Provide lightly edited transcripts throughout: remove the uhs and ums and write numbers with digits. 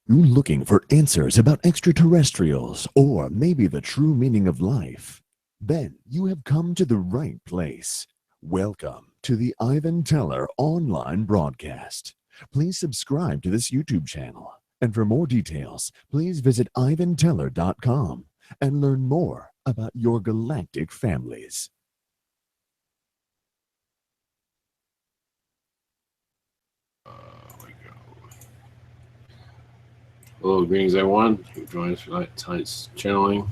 You looking for answers about extraterrestrials or maybe the true meaning of life? Then you have come to the right place. Welcome to the Ivan Teller online broadcast. Please subscribe to this YouTube channel. And for more details, please visit ivanteller.com and learn more about your galactic families. Hello, greetings everyone who joined us for tonight's channeling.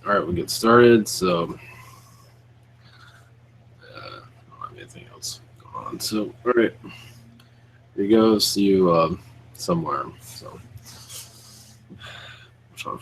All right, we'll get started. So, I don't have anything else going on. So, all right, here you go. See you somewhere. So, what's up?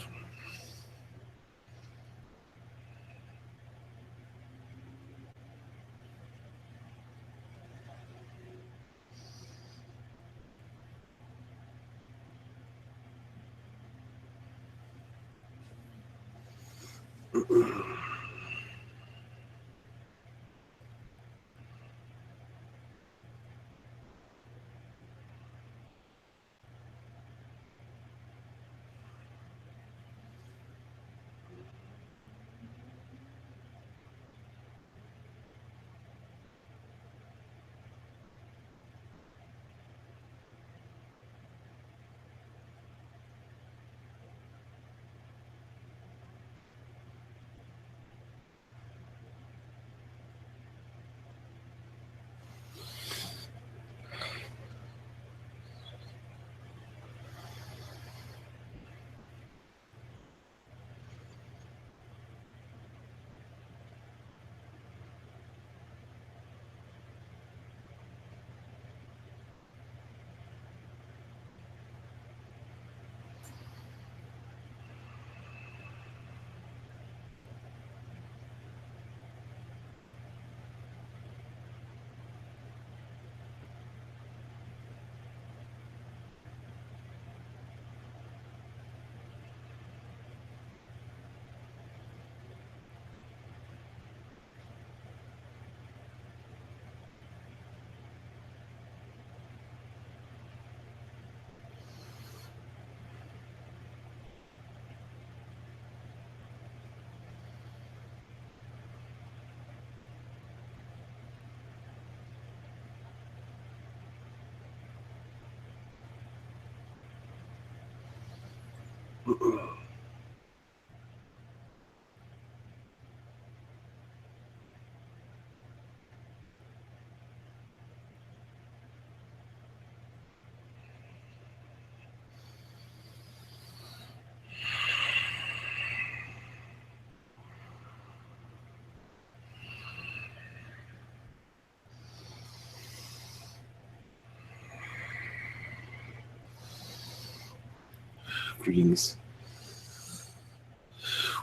Greetings.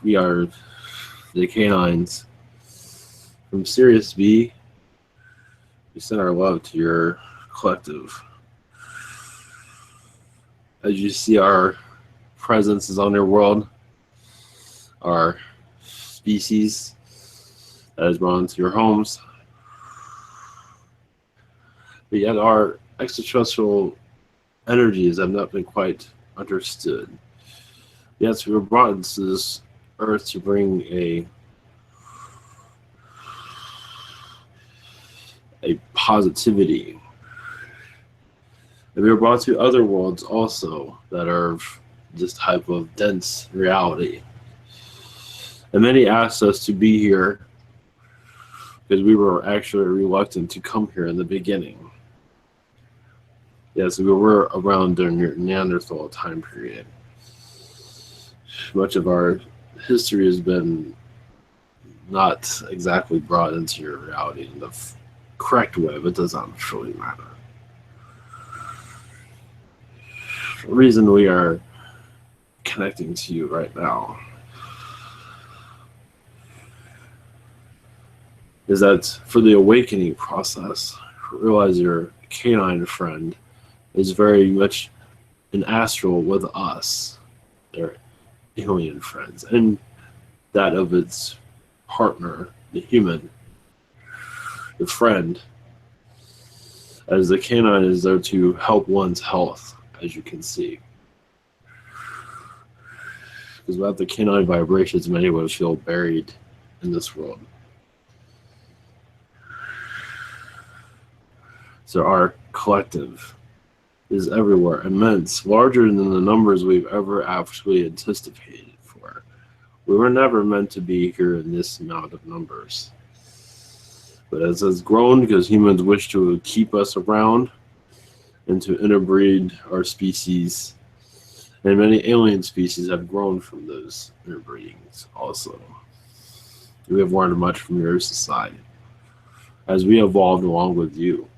We are the Canines from Sirius B. We send our love to your collective. As you see, our presence is on your world, our species that has brought into your homes. But yet our extraterrestrial energies have not been quite understood. Yes, we were brought into this earth to bring a positivity. And we were brought to other worlds also that are this type of dense reality. And many asked us to be here because we were actually reluctant to come here in the beginning. Yes, we were around during your Neanderthal time period. Much of our history has been not exactly brought into your reality in the correct way, but it does not truly matter. The reason we are connecting to you right now is that for the awakening process, realize your canine friend is very much an astral with us, their alien friends, and that of its partner, the human, the friend, as the canine is there to help one's health as you can see. Because without the canine vibrations, many would feel buried in this world. So our collective is everywhere, immense, larger than the numbers we've ever actually anticipated for. We were never meant to be here in this amount of numbers. But as it's grown, because humans wish to keep us around and to interbreed our species, and many alien species have grown from those interbreedings also. We have learned much from your society as we evolved along with you.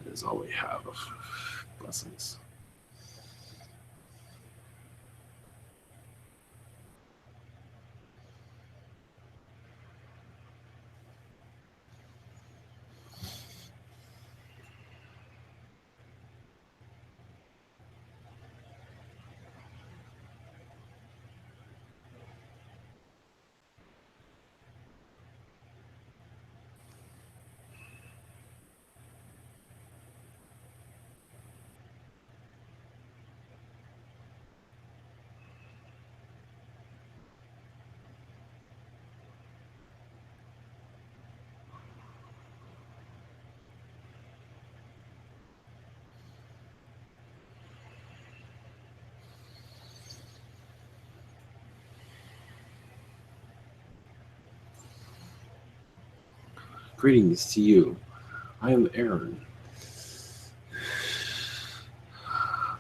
That is all we have. Blessings. Greetings to you. I am Erin.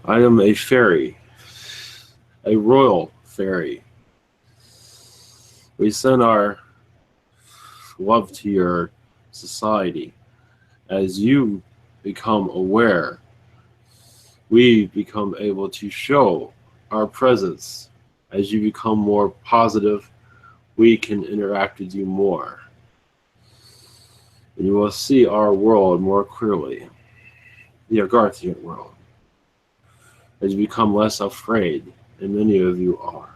I am a fairy, a royal fairy. We send our love to your society. As you become aware, we become able to show our presence. As you become more positive, we can interact with you more. And you will see our world more clearly, the Agarthian world, as you become less afraid, and many of you are.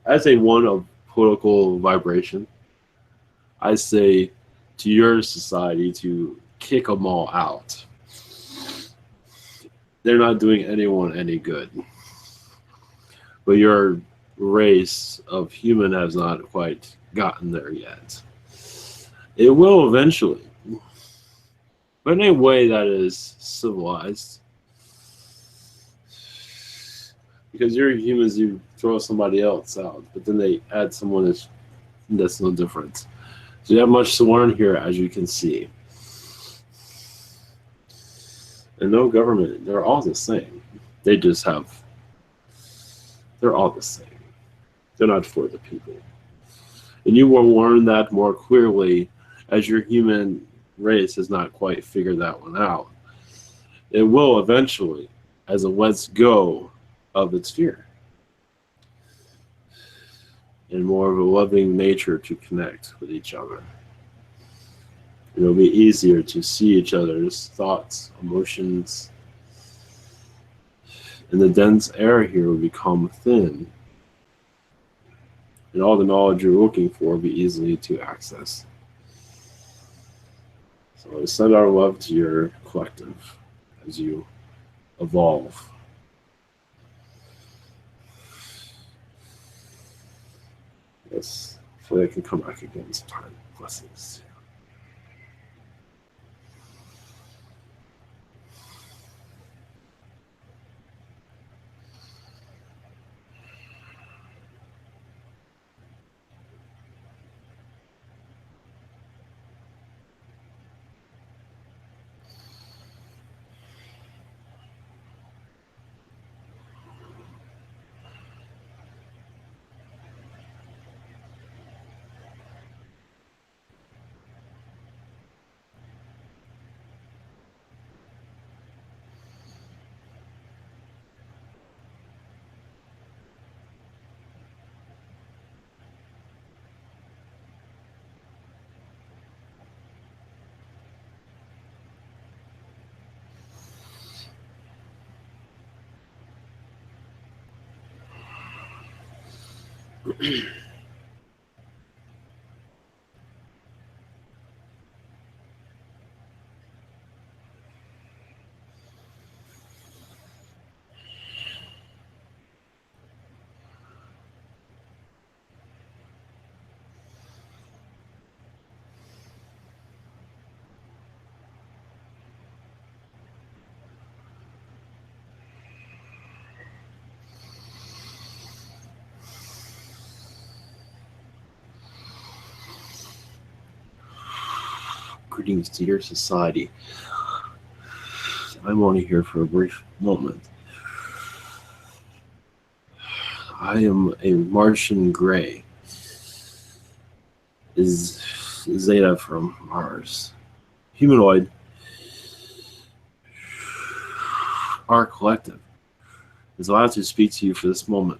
As a one of political vibration, I say to your society to kick them all out. They're not doing anyone any good. But your race of human has not quite gotten there yet. It will eventually, but in a way that is civilized. Because you're humans, you throw somebody else out, but then they add someone that's no different. So you have much to learn here, as you can see. And no government, they're all the same. They're all the same. They're not for the people. And you will learn that more clearly as your human race has not quite figured that one out. It will eventually, as it lets go of its fear. And more of a loving nature to connect with each other. It'll be easier to see each other's thoughts, emotions, and the dense air here will become thin. And all the knowledge you're looking for will be easily to access. So I send our love to your collective as you evolve. Yes, hopefully I can come back again sometime. Blessings. Greetings to your society. I'm only here for a brief moment. I am a Martian Gray. Is Zeta from Mars. Humanoid. Our collective is allowed to speak to you for this moment.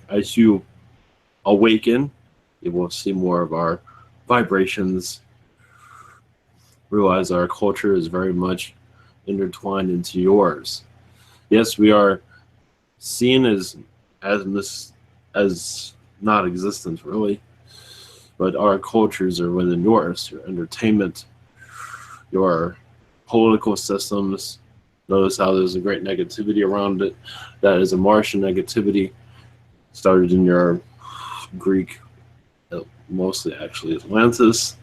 As you awaken, you will see more of our vibrations. Realize our culture is very much intertwined into yours. Yes, we are seen as not existent really, but our cultures are within yours. Your entertainment, your political systems. Notice how there's a great negativity around it. That is a Martian negativity. Started in your Greek, mostly actually Atlantis,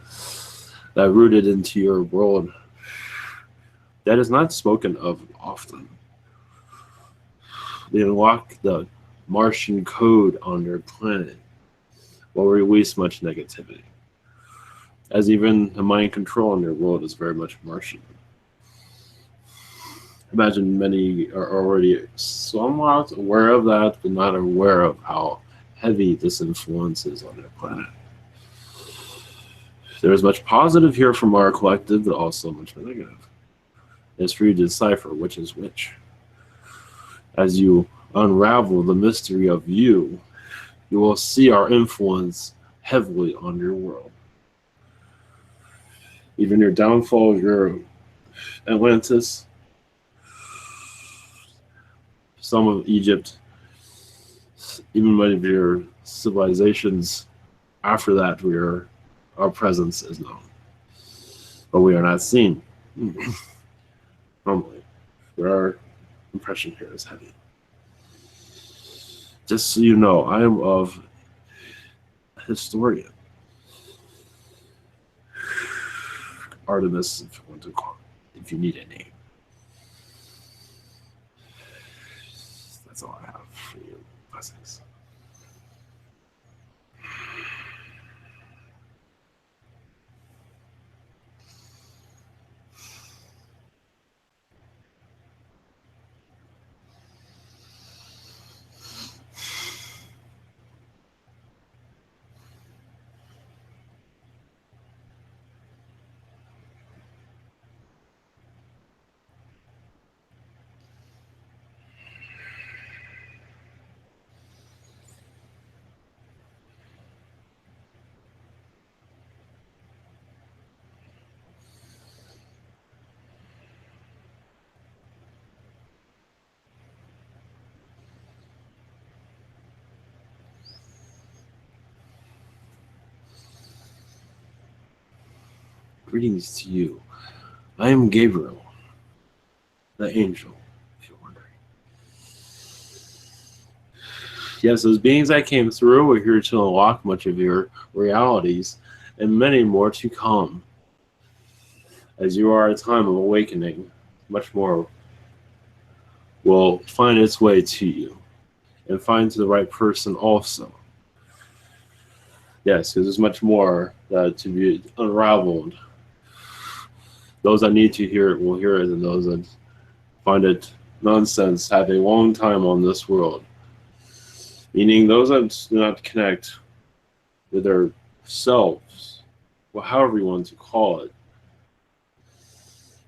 that rooted into your world. That is not spoken of often. They unlock the Martian code on their planet will release much negativity. As even the mind control in your world is very much Martian. Imagine many are already somewhat aware of that, but not aware of how heavy this influence is on their planet. There is much positive here from our collective, but also much negative. It's for you to decipher which is which. As you unravel the mystery of you, you will see our influence heavily on your world. Even your downfall of your Atlantis, some of Egypt, even many of your civilizations after that, our presence is known. But we are not seen. Normally, our impression here is heavy. Just so you know, I am of a historian. Artemis, if you want to call it, if you need a name. That's all I have for you. Blessings. Greetings to you. I am Gabriel, the angel, if you're wondering. Yes, those beings that came through are here to unlock much of your realities and many more to come. As you are at a time of awakening, much more will find its way to you and find to the right person also. Yes, because there's much more to be unraveled. Those that need to hear it will hear it, and those that find it nonsense have a long time on this world. Meaning those that do not connect with their selves, well, however you want to call it,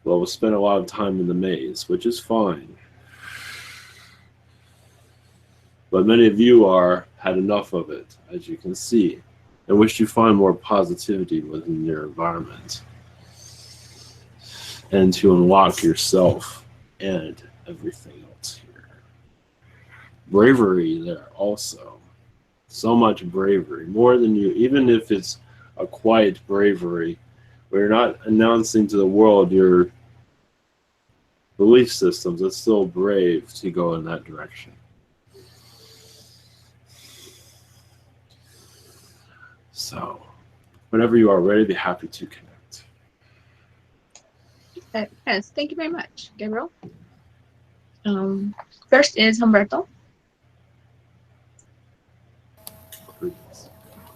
will spend a lot of time in the maze, which is fine. But many of you had enough of it, as you can see, and wish to find more positivity within your environment and to unlock yourself and everything else here. bravery there also. So much bravery, more than you, even if it's a quiet bravery, where you're not announcing to the world your belief systems. It's still brave to go in that direction. So, whenever you are ready, be happy to connect. Yes, thank you very much, Gabriel. First is Humberto.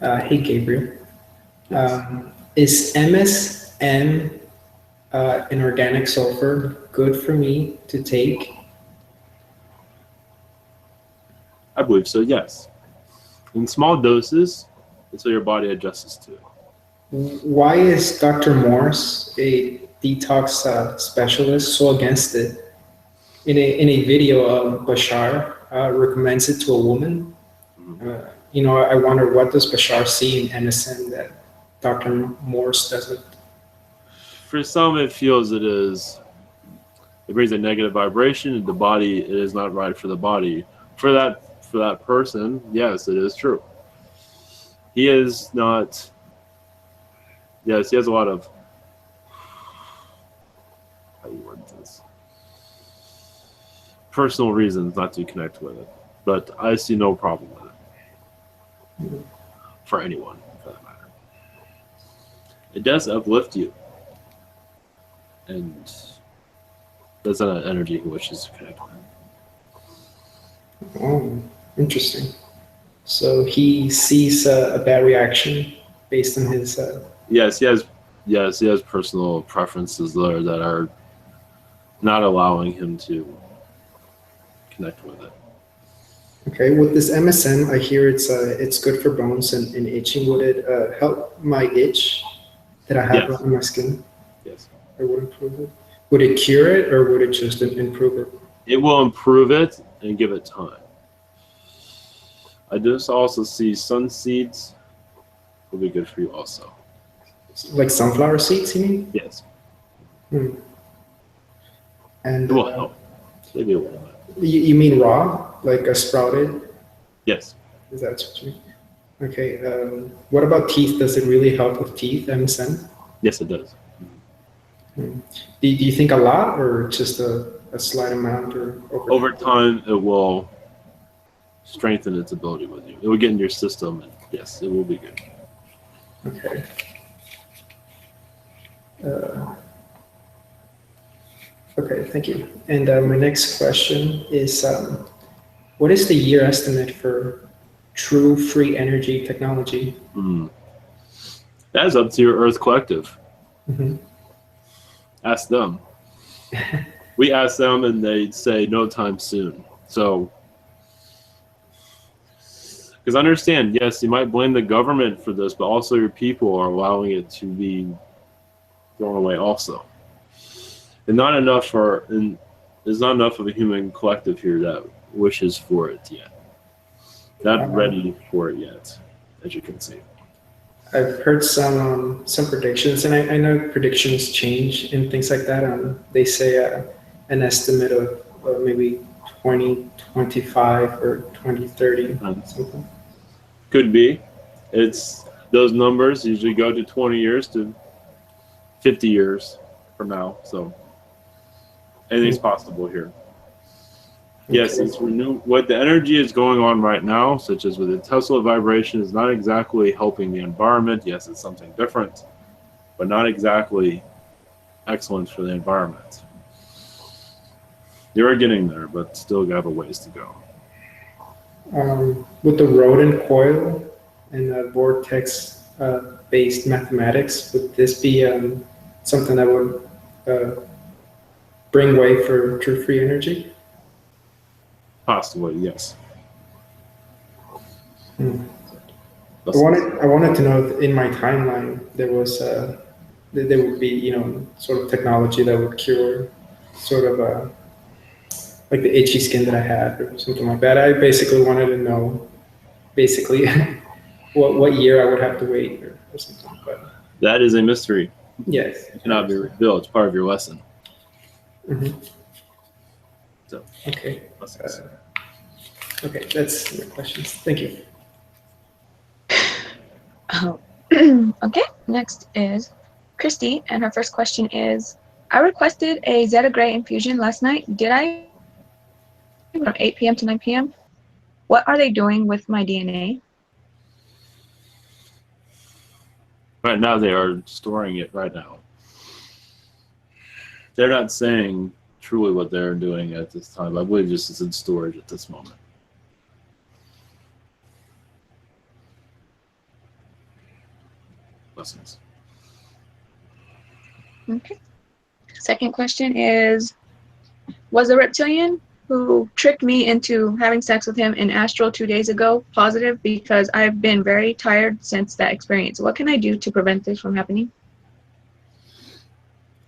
Hey, Gabriel. Yes. Is MSM an organic sulfur good for me to take? I believe so, yes. In small doses, until your body adjusts to it. Why is Dr. Morse, a detox specialist, so against it? In a video, Bashar recommends it to a woman. I wonder, what does Bashar see in MSM that Dr. Morse doesn't? For some, it feels it brings a negative vibration in the body. It is not right for the body. For that person, yes, it is true. He is not. Yes, he has a lot of. How do you word this? Personal reasons not to connect with it, but I see no problem with it. For anyone, for that matter. It does uplift you, and that's an energy he wishes to connect with. Oh, interesting. So he sees a bad reaction based on his. Yes, he has personal preferences there that are not allowing him to connect with it. Okay, with this MSM, I hear it's good for bones and itching. Would it help my itch that I have on my skin? Yes. Or would improve it? Would it cure it, or would it just improve it? It will improve it and give it time. I just also see sun seeds will be good for you also. Like sunflower seeds, you mean? Yes. And it will help. Maybe a little bit. You mean raw, like a sprouted? Yes. Is that what you mean? Okay. What about teeth? Does it really help with teeth, MSM? Yes, it does. Do you think a lot, or just a slight amount, or over time it will strengthen its ability with you. It will get in your system, and yes, it will be good. Okay. Okay, thank you. And my next question is, what is the year estimate for true free energy technology? That is up to your Earth Collective. Mm-hmm. Ask them. We ask them, and they say no time soon. So, because understand, yes, you might blame the government for this, but also your people are allowing it to be thrown away also. And there's not enough of a human collective here that wishes for it yet. Not ready for it yet, as you can see. I've heard some predictions, and I know predictions change and things like that. They say an estimate of maybe 2025 or 2030, something. Could be. It's those numbers usually go to 20 years to 50 years from now. So anything's possible here. Yes, it's what the energy is going on right now, such as with the Tesla vibration, is not exactly helping the environment. Yes, it's something different, but not exactly excellent for the environment. You're getting there, but still got a ways to go. With the rodent coil and vortex-based mathematics, would this be something that would bring way for true free energy? Possibly, yes. I wanted to know if in my timeline there was there would be sort of technology that would cure sort of like the itchy skin that I had or something like that. I basically wanted to know what year I would have to wait or something. But that is a mystery. Yes, it cannot be revealed. It's part of your lesson. Mm-hmm. So okay. Okay, that's the questions. Thank you. Oh. Okay, next is Christy, and her first question is, I requested a Zeta Gray infusion last night. Did I from 8 p.m. to 9 p.m.? What are they doing with my DNA? Right now, they are storing it right now. They're not saying truly what they're doing at this time. I believe just it's in storage at this moment. Blessings. Okay. Second question is, was the reptilian who tricked me into having sex with him in astral 2 days ago positive? Because I've been very tired since that experience. What can I do to prevent this from happening?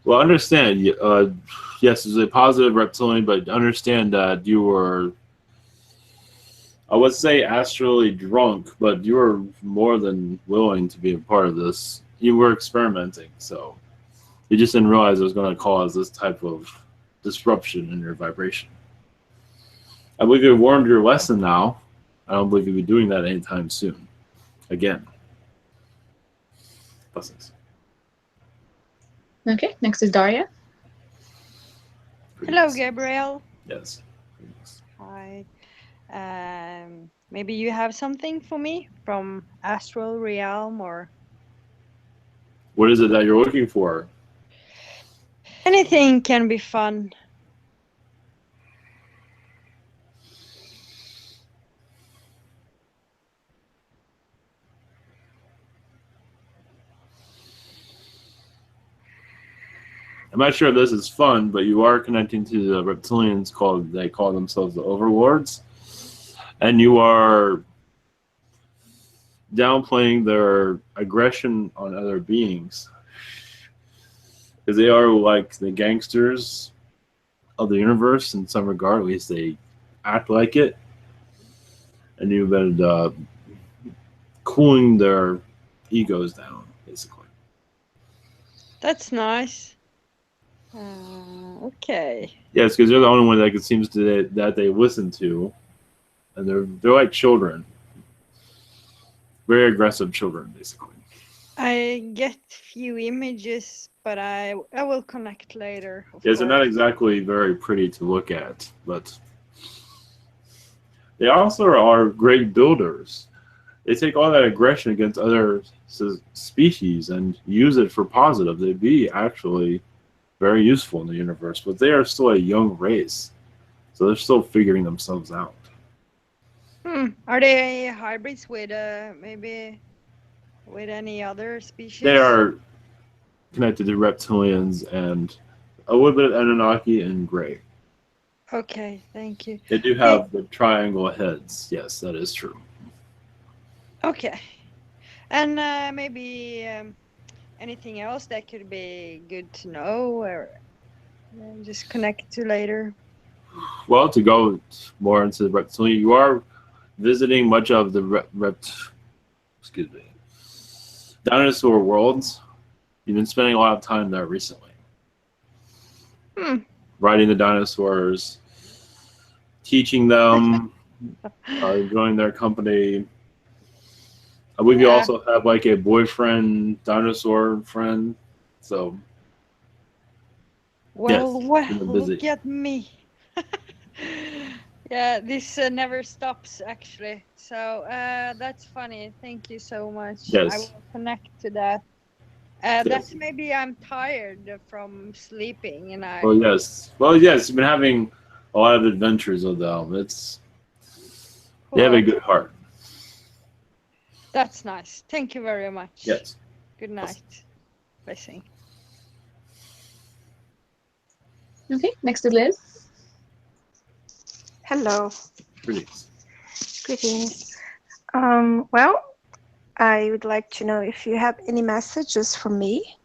Well, understand, yes, it's a positive reptilian, but understand that you were, I would say, astrally drunk, but you were more than willing to be a part of this. You were experimenting, so you just didn't realize it was going to cause this type of disruption in your vibration. I believe you've learned your lesson now. I don't believe you'll be doing that anytime soon. Again. Blessings. Okay, next is Daria. Hello, Gabriel. Yes. Hi. Maybe you have something for me from astral realm or What is it that you're looking for? anything can be fun. I'm not sure if this is fun, but you are connecting to the reptilians they call themselves the overlords. And you are downplaying their aggression on other beings. Because they are like the gangsters of the universe in some regard, at least they act like it. And you've been cooling their egos down, basically. That's nice. Okay. Yes, because they're the only one that it seems that they listen to, and they're like children, very aggressive children, basically. I get few images, but I will connect later. Yes, they're not exactly very pretty to look at, but they also are great builders. They take all that aggression against other species and use it for positive. They'd be actually very useful in the universe, but they are still a young race, so they're still figuring themselves out. Are they hybrids with maybe with any other species? They are connected to reptilians and a little bit of Anunnaki and Gray. Okay, thank you. They do have the triangle heads. Yes, that is true. Okay, and maybe anything else that could be good to know or just connect to later? Well, to go more into the reptilian, you are visiting much of the dinosaur worlds. You've been spending a lot of time there recently. Riding the dinosaurs, teaching them, enjoying their company. I believe you also have like a boyfriend, dinosaur friend. So, well, yes, look at me. Yeah, this never stops actually. So that's funny. Thank you so much. Yes. I will connect to that. That's maybe I'm tired from sleeping and I. Well, yes. Well, yes. You've been having a lot of adventures with them. They have a good heart. That's nice. Thank you very much. Yes. Good night. Blessing. Okay, next is Liz. Hello. Greetings. Greetings. Well, I would like to know if you have any messages for me.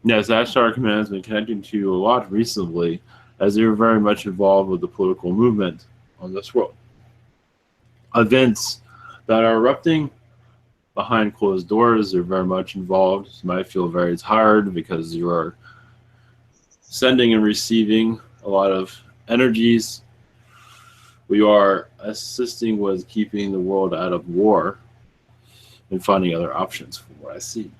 Yes, Ashtar Command has been connecting to you a lot recently, as you're very much involved with the political movement on this world. Events that are erupting behind closed doors. You're very much involved. You might feel very tired because you are sending and receiving a lot of energies. We are assisting with keeping the world out of war and finding other options from what I see.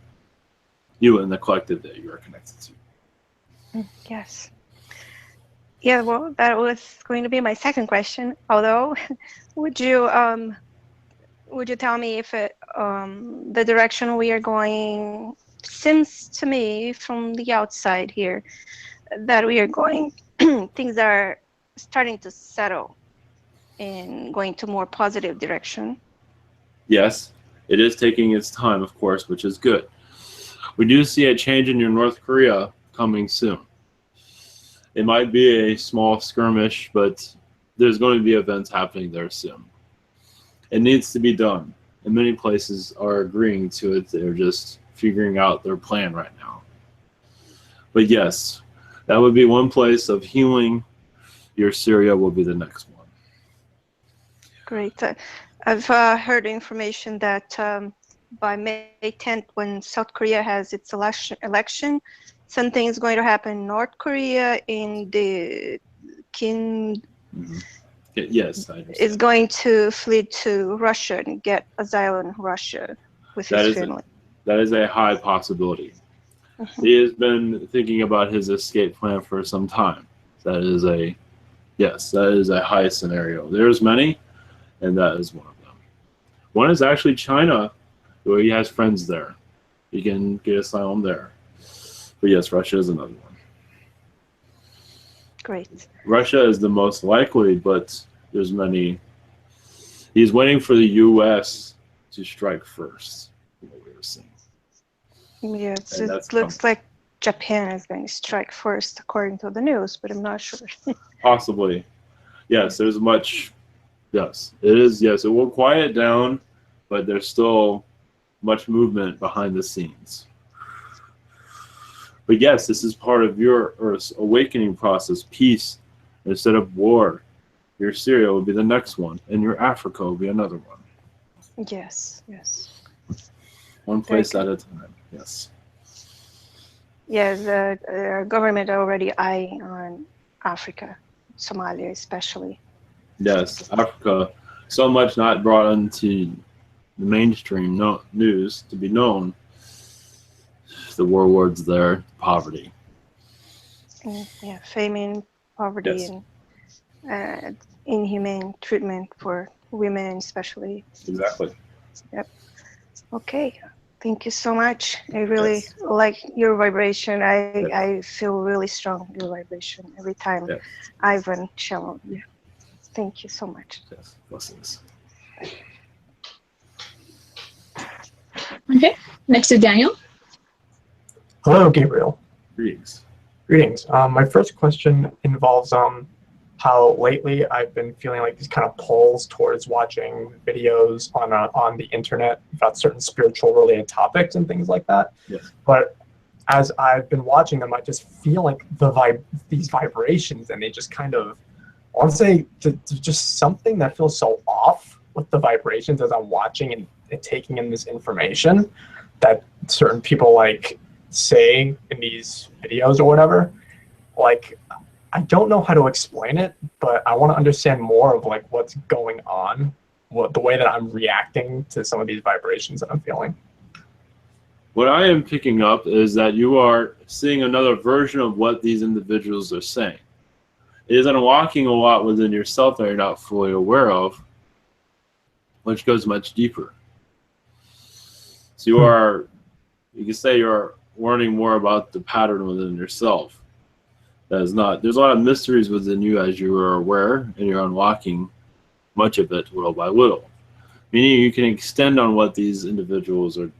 You and the collective that you are connected to. Yes. Yeah, well, that was going to be my second question. Although, would you tell me if the direction we are going seems to me from the outside here that we are going, things are starting to settle and going to more positive direction? Yes, it is taking its time, of course, which is good. We do see a change in your North Korea coming soon. It might be a small skirmish, but there's going to be events happening there soon. It needs to be done, and many places are agreeing to it. They're just figuring out their plan right now. But yes, that would be one place of healing. Your Syria will be the next one. Great. I've heard information that by May 10th, when South Korea has its election, something is going to happen in North Korea. In the Kim Yes, I is understand. going to flee to Russia and get asylum in Russia with his family. That is a high possibility. He has been thinking about his escape plan for some time. That is a high scenario. There's many, and that is one of them. One is actually China, where he has friends there. He can get asylum there. But yes, Russia is another one. Great. Russia is the most likely, but there's many. He's waiting for the U.S. to strike first, what we were seeing. Yes, it looks like Japan is going to strike first, according to the news, but I'm not sure. Possibly. Yes, there's much. Yes, it is. Yes, it will quiet down, but there's still much movement behind the scenes. But yes, this is part of your Earth's awakening process. Peace instead of war. Your Syria will be the next one, and your Africa will be another one. Yes, yes. One place at a time. Yes. Yes, the government already eyeing on Africa, Somalia especially. Yes, Africa. So much not brought into the mainstream news to be known. The warlords there, poverty. Yeah, famine, poverty, Yes. and inhumane treatment for women especially. Exactly. Yep. Okay. Thank you so much. I really like your vibration. I feel really strong your vibration every time Ivan channeled you. Thank you so much. Yes, blessings. Okay, next is Daniel. Hello, Gabriel. Greetings. Greetings. My first question involves how lately I've been feeling like these kind of pulls towards watching videos on the internet about certain spiritual related topics and things like that. Yes. But as I've been watching them, I just feel like these vibrations, and they just kind of, I want to say, just something that feels so off with the vibrations as I'm watching and taking in this information that certain people like say in these videos or whatever. Like, I don't know how to explain it, but I want to understand more of like what's going on, the way that I'm reacting to some of these vibrations that I'm feeling. What I am picking up is that you are seeing another version of what these individuals are saying. It is unlocking a lot within yourself that you're not fully aware of, which goes much deeper. So you can say you're learning more about the pattern within yourself. There's a lot of mysteries within you as you are aware, and you're unlocking much of it little by little. Meaning you can extend on what these individuals are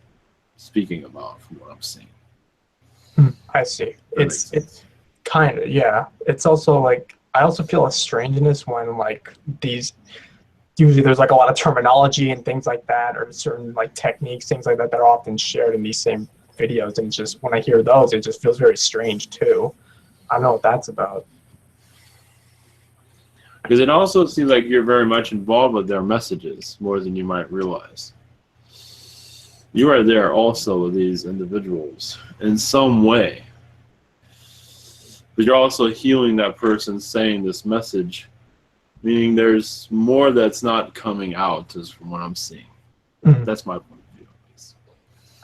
speaking about from what I'm seeing. I see. It's kind of, yeah. It's also like, I also feel a strangeness when like usually there's like a lot of terminology and things like that, or certain like techniques, things like that are often shared in these same videos. And just when I hear those, it just feels very strange too. I don't know what that's about. Because it also seems like you're very much involved with their messages more than you might realize. You are there also with these individuals in some way. But you're also healing that person saying this message, meaning there's more that's not coming out, is from what I'm seeing. Mhm. That's my point of view.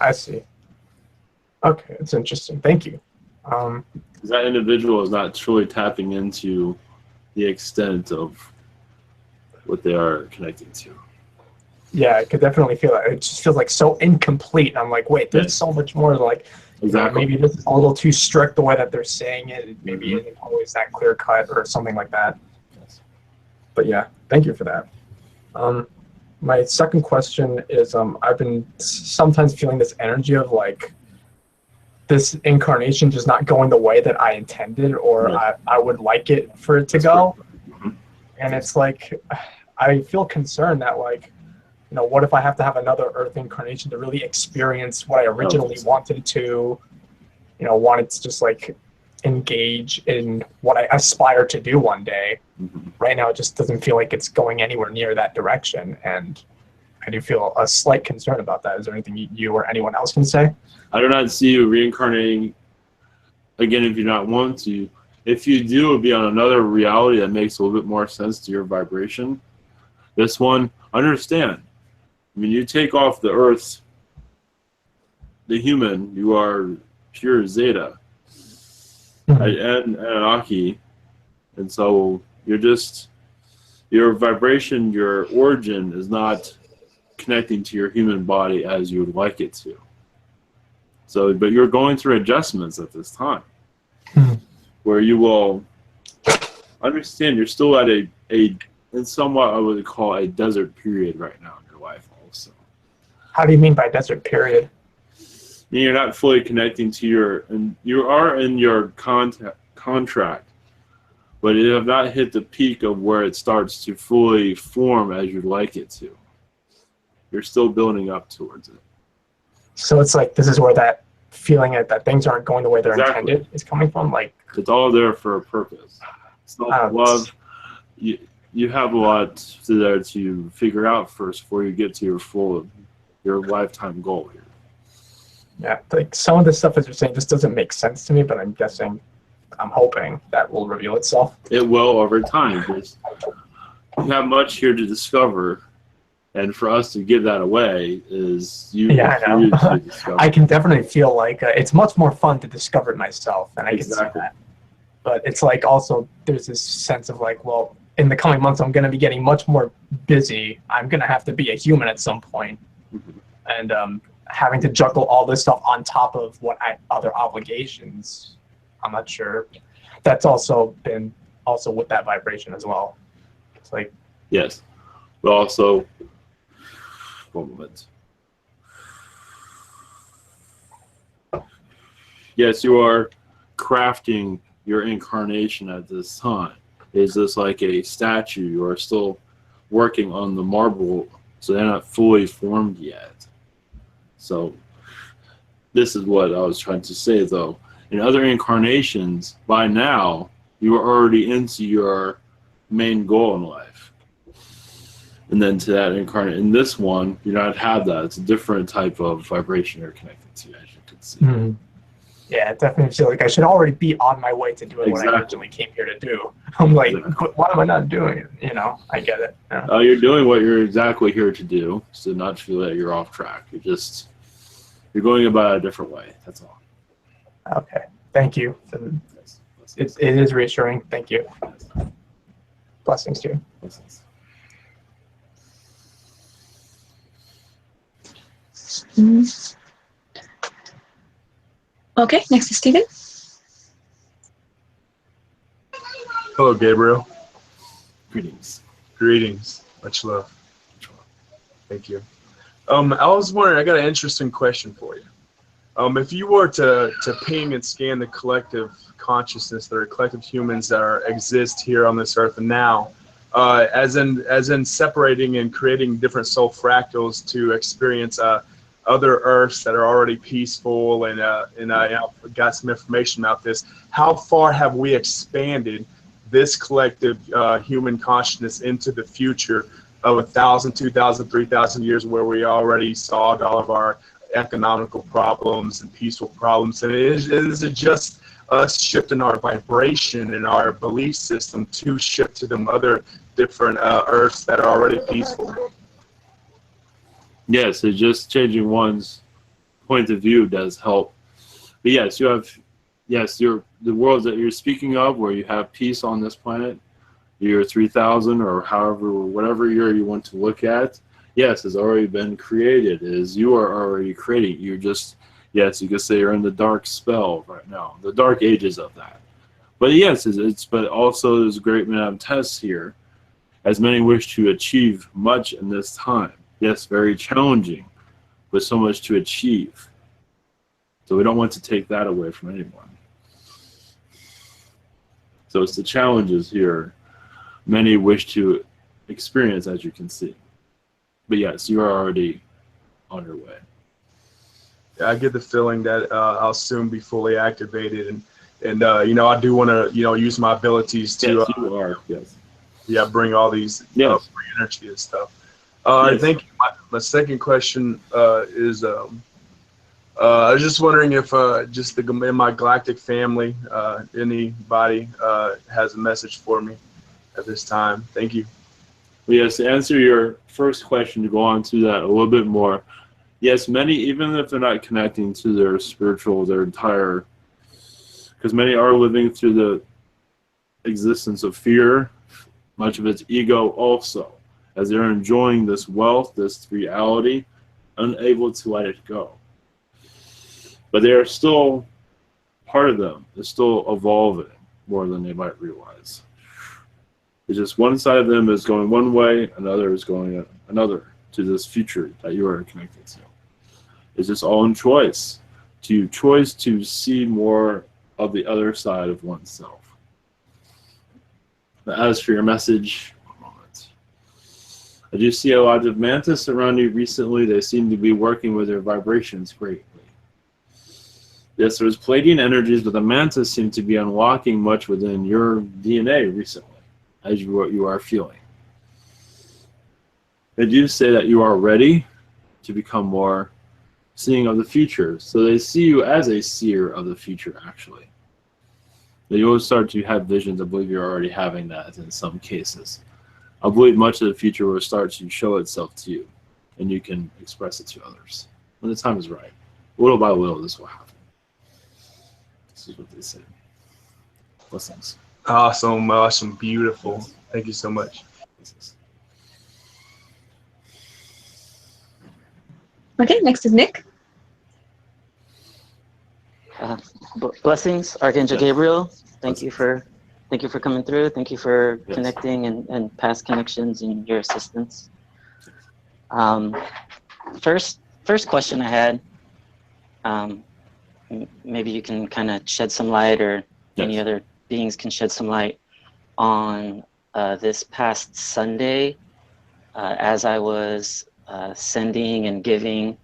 I see. Okay, it's interesting. Thank you. That individual is not truly tapping into the extent of what they are connecting to. Yeah, I could definitely feel that. It just feels like so incomplete. I'm like, wait, there's so much more. Like, Exactly. maybe this is a little too strict the way that they're saying it. It maybe isn't always that clear cut or something like that. Yes. But yeah, thank you for that. My second question is, I've been sometimes feeling this energy of like this incarnation just not going the way that I intended, or I would like it for it to go. And it's like, I feel concerned that like, what if I have to have another Earth incarnation to really experience what I originally wanted to, wanted to just like engage in what I aspire to do one day. Right now, it just doesn't feel like it's going anywhere near that direction. And I do feel a slight concern about that. Is there anything you or anyone else can say? I do not see you reincarnating again if you not want to. If you do, it would be on another reality that makes a little bit more sense to your vibration. This one, understand. I mean, you take off the Earth, the human, you are pure Zeta, and Anunnaki, and so you're just, your vibration, your origin is not connecting to your human body as you would like it to. So, but you're going through adjustments at this time, where you will understand you're still at a in somewhat I would call a desert period right now in your life also. How do you mean by desert period? You're not fully connecting to your, and you are in your contract, but you have not hit the peak of where it starts to fully form as you'd like it to. You're still building up towards it. So it's like this is where that feeling that things aren't going the way they're intended is coming from. Like it's all there for a purpose. Self-love. You have a lot there to figure out first before you get to your lifetime goal here. Yeah, like some of the stuff as you're saying just doesn't make sense to me, but I'm hoping that will reveal itself. It will over time. You have much here to discover, and for us to give that away is you. Yeah, I know. I can definitely feel like it's much more fun to discover it myself, and I can see that. But it's like also there's this sense of like, well, in the coming months I'm going to be getting much more busy. I'm going to have to be a human at some point, and having to juggle all this stuff on top of other obligations. I'm not sure. That's also been with that vibration as well. It's like yes, but also 1 moment. Yes, you are crafting your incarnation at this time. Is this like a statue? You are still working on the marble, so they're not fully formed yet. So this is what I was trying to say, though. In other incarnations, by now, you are already into your main goal in life. And then to that incarnate, in this one, you don't have that. It's a different type of vibration you're connected to, as you can see. Yeah, it definitely feels like I should already be on my way to doing what I originally came here to do. I'm like, why am I not doing it? I get it. Yeah. You're doing what you're exactly here to do, so not feel that you're off track. You're going about it a different way. That's all. Okay. Thank you. It is reassuring. Thank you. Blessings to you. Blessings. Okay, next is Stephen. Hello, Gabriel. Greetings. Greetings. Much love. Thank you. I was wondering, I got an interesting question for you. If you were to ping and scan the collective consciousness, there are collective humans that exist here on this earth and now, as in separating and creating different soul fractals to experience other Earths that are already peaceful, and I got some information about this. How far have we expanded this collective human consciousness into the future of 1,000, 2,000, 3,000 years, where we already solved all of our economical problems and peaceful problems. And it is just us shifting our vibration and our belief system to shift to them other different Earths that are already peaceful. Yes, it's just changing one's point of view does help. But yes, you have, yes, the worlds that you're speaking of where you have peace on this planet, year 3000 or however, whatever year you want to look at, yes, has already been created. You are already creating. You're just, yes, you could say you're in the dark spell right now, the dark ages of that. But yes, but also there's a great amount of tests here, as many wish to achieve much in this time. Yes, very challenging, but so much to achieve. So we don't want to take that away from anyone. So it's the challenges here many wish to experience, as you can see. But yes, you are already on your way. Yeah, I get the feeling that I'll soon be fully activated, and you know, I do want to, you know, use my abilities to Yes, you are. Yes. Yeah, bring all these yes. free energy and stuff. Yes. I think my second question is I was just wondering if just in my galactic family, anybody has a message for me at this time. Thank you. Yes, to answer your first question, to go on to that a little bit more. Yes, many, even if they're not connecting to their spiritual, their entire, because many are living through the existence of fear, much of it's ego also, as they're enjoying this wealth, this reality, unable to let it go. But they are still, part of them is still evolving more than they might realize. It's just one side of them is going one way, another is going another, to this future that you are connected to. It's just all in choice to see more of the other side of oneself. But as for your message, one moment. I do see a lot of mantis around you recently. They seem to be working with their vibrations greatly. Yes, there's Pleiadian energies, but the mantis seem to be unlocking much within your DNA recently, as what you are feeling. They do say that you are ready to become more seeing of the future. So they see you as a seer of the future, actually. That you will start to have visions. I believe you're already having that in some cases. I believe much of the future will start to show itself to you, and you can express it to others when the time is right. Little by little, this will happen. This is what they say. Blessings. Awesome, awesome, beautiful. Thank you so much. Okay, next is Nick. Blessings, Archangel Yes. Gabriel. Thank Blessings. you for coming through. Thank you for Yes. connecting and past connections and your assistance. First question I had. Maybe you can kind of shed some light, or any Yes. other beings can shed some light on this past Sunday, as I was sending and giving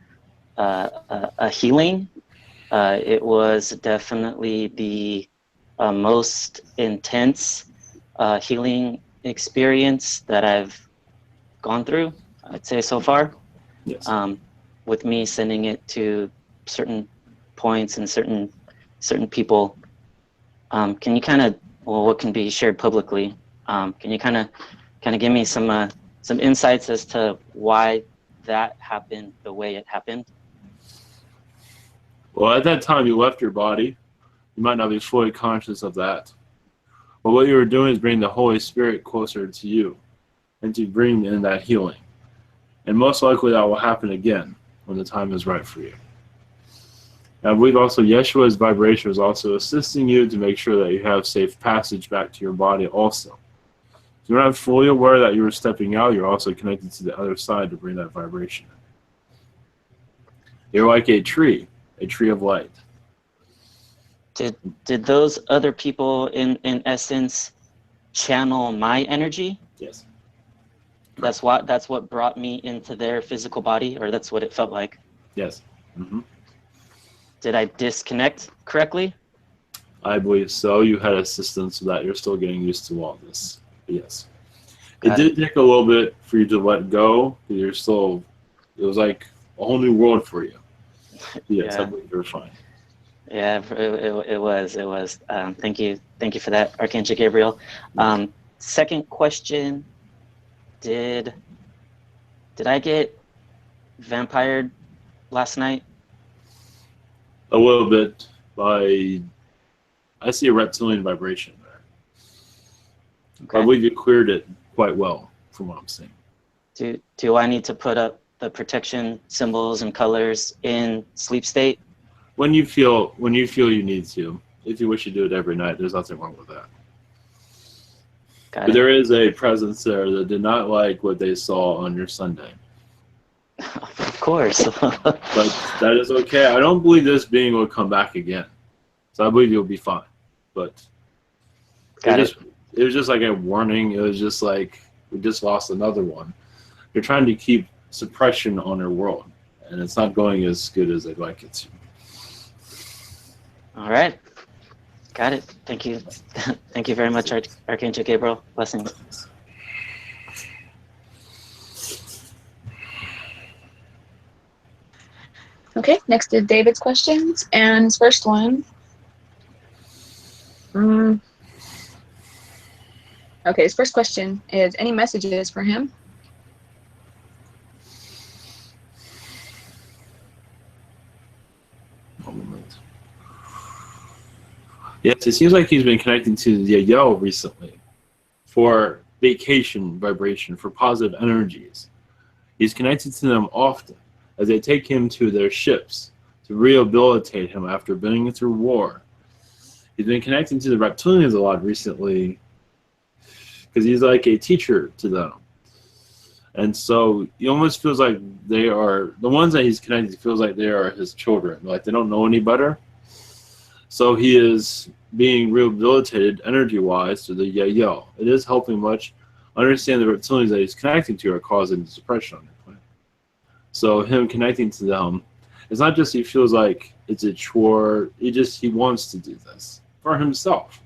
a healing. It was definitely the most intense healing experience that I've gone through, I'd say so far. Yes. With me sending it to certain points and certain people. Can you kind of, well, what can be shared publicly? Can you kind of give me some insights as to why that happened the way it happened? Well, at that time, you left your body. You might not be fully conscious of that. But what you were doing is bringing the Holy Spirit closer to you and to bring in that healing. And most likely that will happen again when the time is right for you. And I believe also Yeshua's vibration is also assisting you to make sure that you have safe passage back to your body also. If you're not fully aware that you were stepping out, you're also connected to the other side to bring that vibration in. You're like a tree of light. Did those other people in essence channel my energy? Yes. That's what brought me into their physical body, or that's what it felt like. Yes. Mm-hmm. Did I disconnect correctly? I believe so. You had assistance so that you're still getting used to all this. But yes. It did take a little bit for you to let go. You're still, it was like a whole new world for you. Yes, Yeah. I believe you're fine. Yeah, it was. Thank you for that, Archangel Gabriel. Second question: Did I get vampired last night? A little bit I see a reptilian vibration there. Okay. I believe you cleared it quite well, from what I'm seeing. Do I need to put up the protection symbols and colors in sleep state? When you feel you need to. If you wish to do it every night, there's nothing wrong with that. Got But it. there is a presence there that did not like what they saw on your Sunday. Of course. But that is okay. I don't believe this being will come back again. So I believe you'll be fine. But Got it. It was just like a warning. It was just like, we just lost another one. You're trying to keep suppression on your world, and it's not going as good as they'd like it to. All right. Got it. Thank you. Thank you very much, Archangel Gabriel. Blessings. Okay, next is David's questions, and his first one. Okay, his first question is, any messages for him? Yes, it seems like he's been connecting to the Yael recently for vacation vibration, for positive energies. He's connected to them often as they take him to their ships to rehabilitate him after being through war. He's been connecting to the reptilians a lot recently because he's like a teacher to them. And so he almost feels like they are, the ones that he's connected to feels like they are his children, like they don't know any better. So he is being rehabilitated energy-wise to the Yael. It is helping much understand the reptilians that he's connecting to are causing suppression on the planet. So him connecting to them, it's not just he feels like it's a chore, he wants to do this for himself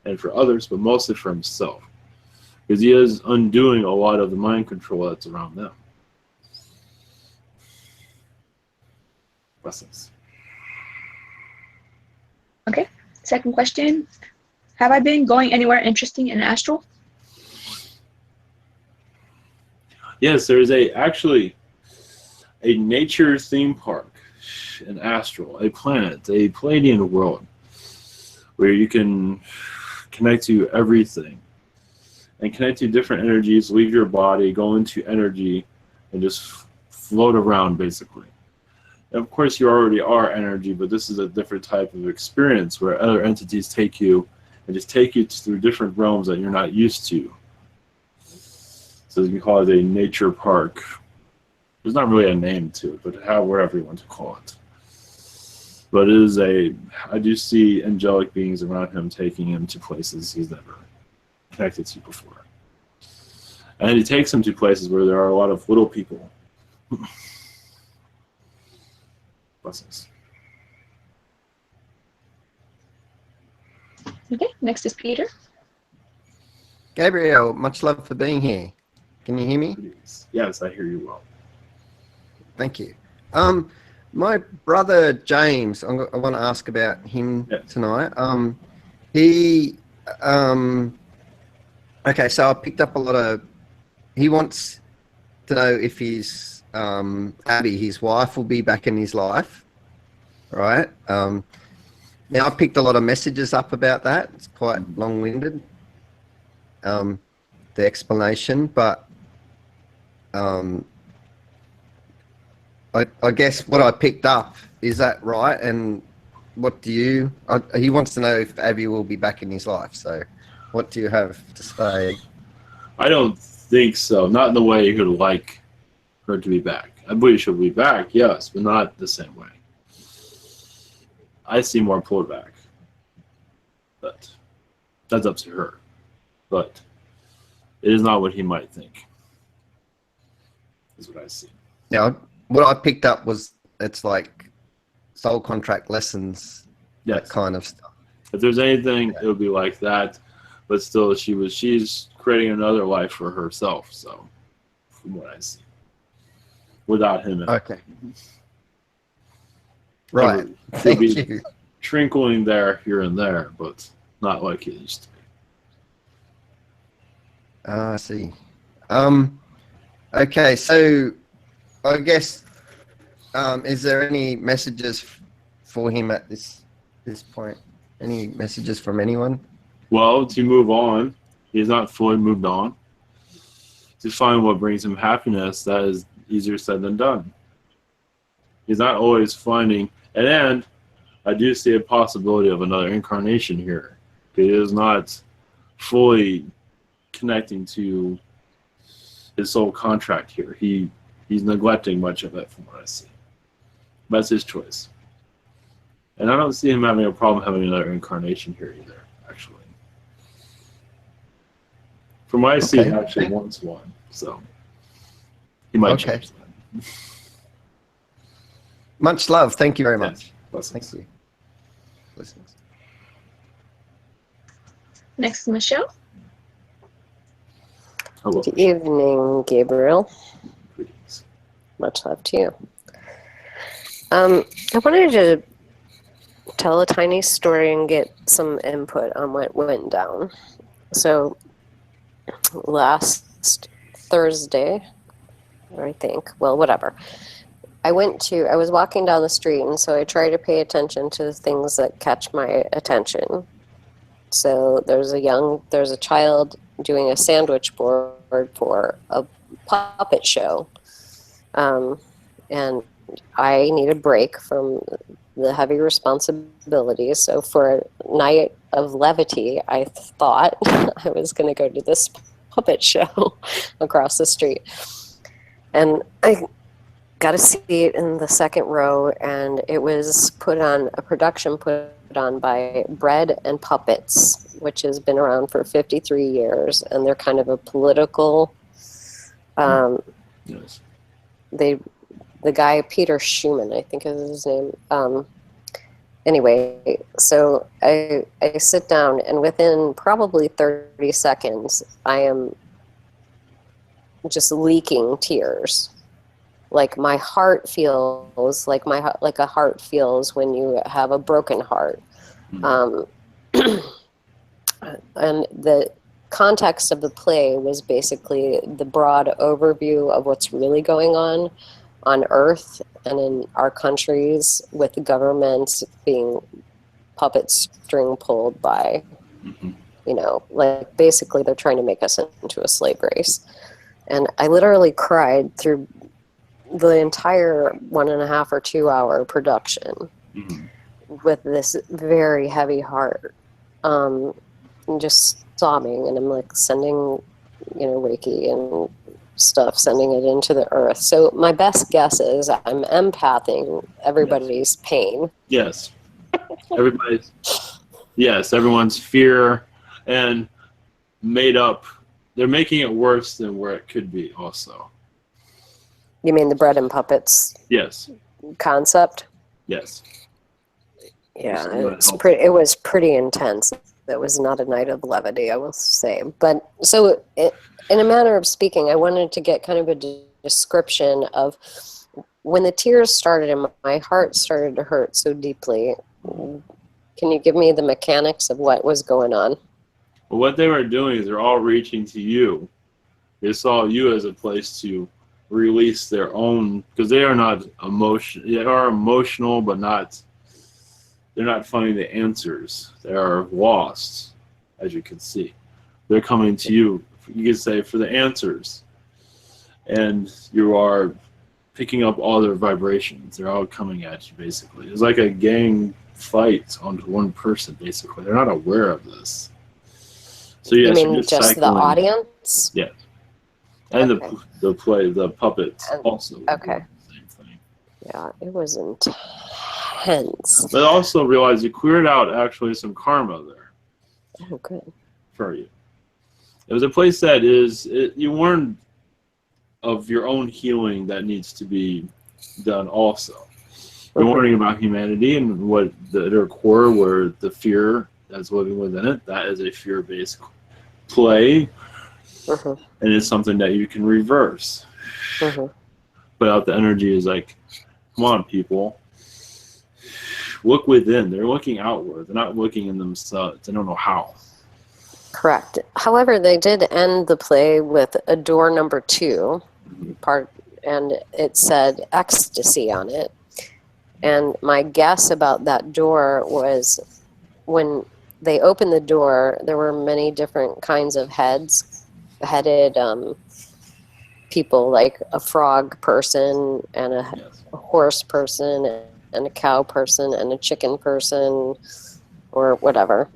and for others, but mostly for himself. Because he is undoing a lot of the mind control that's around them. Blessings. Okay, second question. Have I been going anywhere interesting in astral? Yes, there is actually a nature theme park in astral, a planet, a Palladian world, where you can connect to everything and connect to different energies, leave your body, go into energy, and just float around, basically. And of course, you already are energy, but this is a different type of experience where other entities take you and just take you through different realms that you're not used to. So you can call it a nature park. There's not really a name to it, but wherever you want to call it. But it is I do see angelic beings around him taking him to places he's never connected to before. And he takes him to places where there are a lot of little people. Blessings. Okay, next is Peter. Gabriel, much love for being here. Can you hear me? Yes, I hear you well. Thank you. My brother James, I want to ask about him tonight. Okay, so I picked up a lot of. He wants to know if his Abby, his wife, will be back in his life, right? Now I picked a lot of messages up about that. It's quite long-winded, the explanation, but I guess what I picked up, is that right? And what do you? He wants to know if Abby will be back in his life. So, what do you have to say? I don't think so. Not in the way you would like her to be back. I believe she'll be back, yes, but not the same way. I see more pulled back. But that's up to her. But it is not what he might think. Is what I see. Yeah, what I picked up was it's like soul contract lessons, that kind of stuff. If there's anything, it would be like that. But still, she's creating another life for herself. So, from what I see, without him. Okay. Right. He'll Thank be you. trinkling there, here and there, but not like it used to be. I see. Okay, so I guess is there any messages for him at this point? Any messages from anyone? Well, to move on, he's not fully moved on. To find what brings him happiness, that is easier said than done. He's not always finding an end. I do see a possibility of another incarnation here. He is not fully connecting to his soul contract here. He's neglecting much of it from what I see. That's his choice. And I don't see him having a problem having another incarnation here either, actually. From what I see, he actually wants one. So he might change that. Much love. Thank you very much. Yes. Thank you. Blessings. Next, Michelle. Hello. Good evening, Gabriel. Greetings. Much love to you. I wanted to tell a tiny story and get some input on what went down. So last Thursday, I think, well, whatever. I was walking down the street, and so I try to pay attention to the things that catch my attention. So there's a child doing a sandwich board for a puppet show. And I need a break from the heavy responsibilities. So for a night of levity, I thought I was going to go to this puppet show across the street. And I got a seat in the second row, and it was a production put on by Bread and Puppets, which has been around for 53 years, and they're kind of a political. Yes. The guy Peter Schumann, I think is his name. Anyway, so I sit down, and within probably 30 seconds, I am just leaking tears. Like my heart feels like a heart feels when you have a broken heart. And the context of the play was basically the broad overview of what's really going on Earth and in our countries, with the government being puppet string pulled by, like basically they're trying to make us into a slave race. And I literally cried through the entire 1.5 or 2 hour production with this very heavy heart, and just sobbing. And I'm like sending, Reiki and stuff, sending it into the earth. So my best guess is I'm empathing everybody's pain. Yes. Everyone's fear and made up. They're making it worse than where it could be also. You mean the Bread and Puppets Yes. concept? Yes. Yeah, it was pretty intense. That was not a night of levity, I will say. But so, in a manner of speaking, I wanted to get kind of a description of when the tears started and my heart started to hurt so deeply. Can you give me the mechanics of what was going on? Well, what they were doing is they're all reaching to you. They saw you as a place to release their own, because they are not emotional. They are emotional, but they're not finding the answers. They are lost, as you can see. They're coming to you, you could say, for the answers. And you are picking up all their vibrations. They're all coming at you, basically. It's like a gang fight onto one person, basically. They're not aware of this. So yes, you mean just the audience? Yeah. And the puppets also. Okay. The same thing. Yeah, it was intense. But also realize you cleared out actually some karma there. Oh, good. For you. It was a place that you learned of your own healing that needs to be done also. You're learning about humanity and what their core, where the fear that's living within it, that is a fear-based play. And it's something that you can reverse. But out the energy is like, come on, people. look within. They're looking outward. They're not looking in themselves. They don't know how. Correct. However, they did end the play with a door number 2 part, and it said ecstasy on it. And my guess about that door was when they opened the door, there were many different kinds of headed people, like a frog person and a horse person and a cow person and a chicken person or whatever,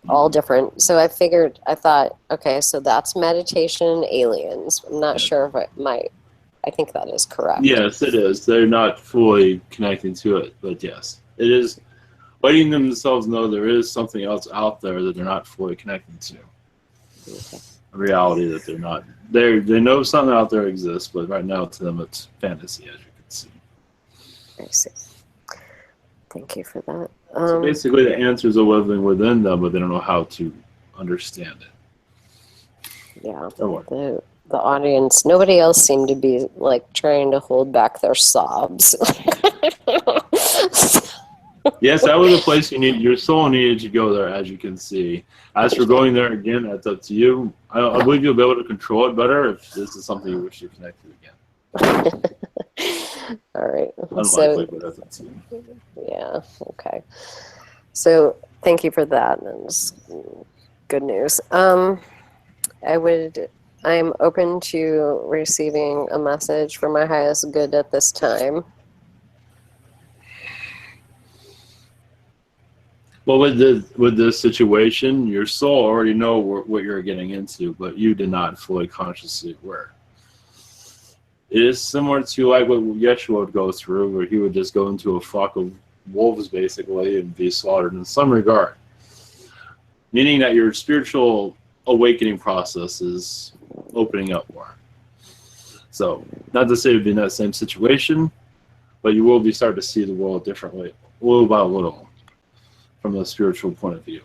all different. So I thought, okay, so that's meditation aliens. I'm not sure if I think that is correct. Yes, it is. They're not fully connecting to it, but yes, it is letting themselves know there is something else out there that they're not fully connected to. Okay. A reality that they're not. They know something out there exists, but right now to them it's fantasy, as you can see. I see. Thank you for that. So basically, the answers are living within them, but they don't know how to understand it. Yeah. The audience, nobody else seemed to be like trying to hold back their sobs. Yes, that was a place your soul needed to go there, as you can see. As for going there again, that's up to you. I believe you'll be able to control it better if this is something you wish to connect to again. All right. Unlikely, but that's up to you. Yeah, okay. So thank you for that. That's good news. I'm open to receiving a message for my highest good at this time. Well, with this situation, your soul already know what you're getting into, but you did not fully consciously aware. It is similar to like what Yeshua would go through, where he would just go into a flock of wolves, basically, and be slaughtered in some regard. Meaning that your spiritual awakening process is opening up more. So, not to say it would be in that same situation, but you will be starting to see the world differently, little by little, from a spiritual point of view.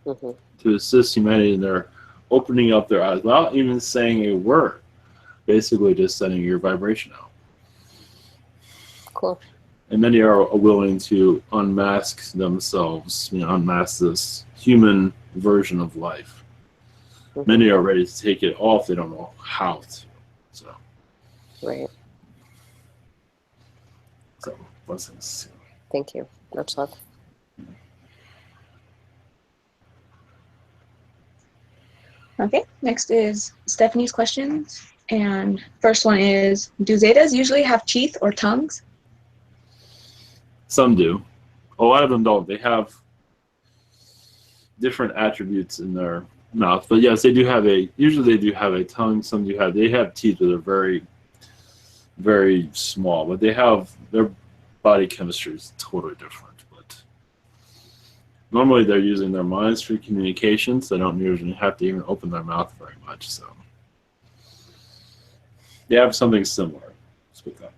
Mm-hmm. To assist humanity in their opening up their eyes without even saying a word. Basically just sending your vibration out. Cool. And many are willing to unmask themselves, unmask this human version of life. Mm-hmm. Many are ready to take it off. They don't know how to. So. Right. So, blessings. Thank you. Much love. Okay, next is Stephanie's questions. And first one is, do Zetas usually have teeth or tongues? Some do. A lot of them don't. They have different attributes in their mouth. But yes, usually they do have a tongue. Some they have teeth that are very, very small. But their body chemistry is totally different. But normally they're using their minds for communication, so they don't usually have to even open their mouth very much. So they have something similar. Speak up.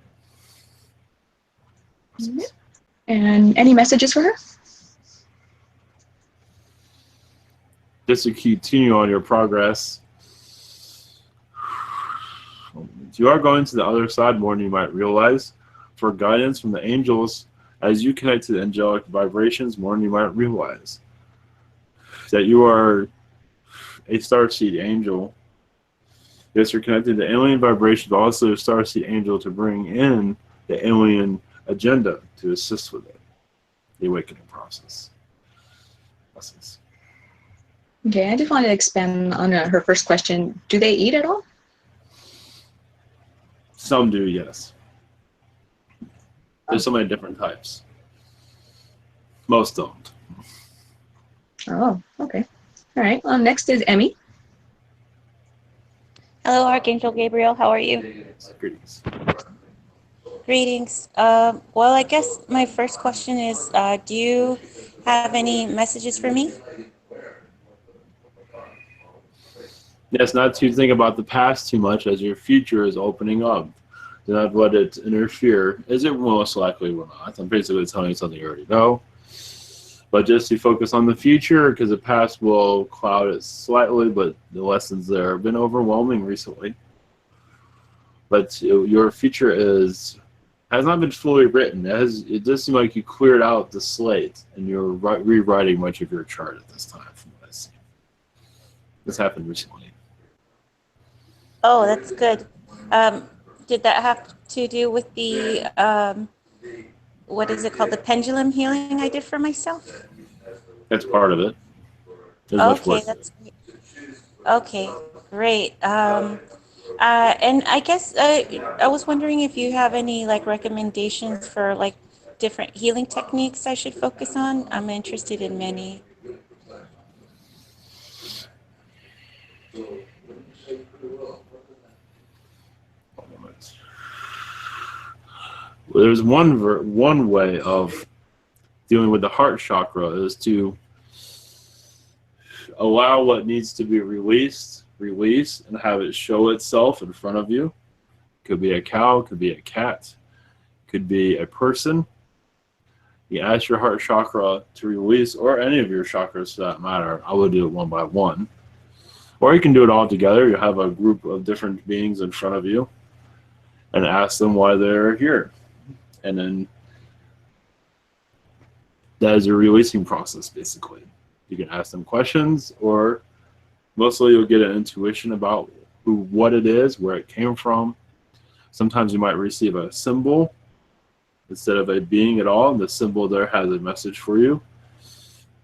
Mm-hmm. And any messages for her? Just to continue on your progress. You are going to the other side more than you might realize. For guidance from the angels, as you connect to the angelic vibrations more than you might realize. That you are a starseed angel. Yes, you're connected to alien vibrations, but also a starseed angel to bring in the alien agenda to assist with it, the awakening process. Blessings. Okay, I just wanted to expand on her first question. Do they eat at all? Some do, yes. There's so many different types. Most don't. Oh, okay. All right. Well, next is Emmy. Hello, Archangel Gabriel. How are you? Greetings. Greetings. Well, I guess my first question is, do you have any messages for me? Yes, not to think about the past too much as your future is opening up. Do not let it interfere, as it most likely will not. I'm basically telling you something you already know. But just to focus on the future, because the past will cloud it slightly, but the lessons there have been overwhelming recently. But your future is has not been fully written. It does seem like you cleared out the slate and you're rewriting much of your chart at this time, from what I see. This happened recently. Oh, that's good. Did that have to do with the what is it called, the pendulum healing I did for myself? That's part of it. There's much more Okay, to it. that's okay, great. And I guess I was wondering if you have any like recommendations for like different healing techniques I should focus on. I'm interested in many. Well, there's one way of dealing with the heart chakra is to allow what needs to be release, and have it show itself in front of you. Could be a cow, could be a cat, could be a person. You ask your heart chakra to release, or any of your chakras for that matter. I would do it one by one. Or you can do it all together. You have a group of different beings in front of you and ask them why they're here. And then that is a releasing process, basically. You can ask them questions, or mostly you'll get an intuition about what it is, where it came from. Sometimes you might receive a symbol instead of a being at all, and the symbol there has a message for you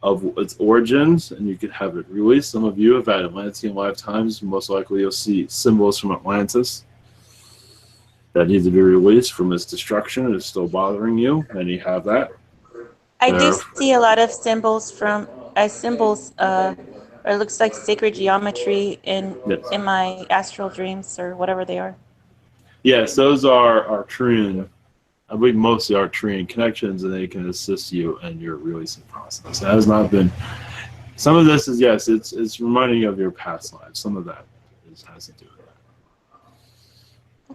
of its origins, and you can have it released. Some of you have had Atlantean lifetimes. Most likely you'll see symbols from Atlantis that need to be released from its destruction. It's still bothering you, and you have that. I do see a lot of symbols from or it looks like sacred geometry in my astral dreams or whatever they are. Yes, those are Arcturian, I believe mostly Arcturian connections, and they can assist you in your releasing process. It has not been, some of this is, yes, it's reminding you of your past lives. Some of that has to do with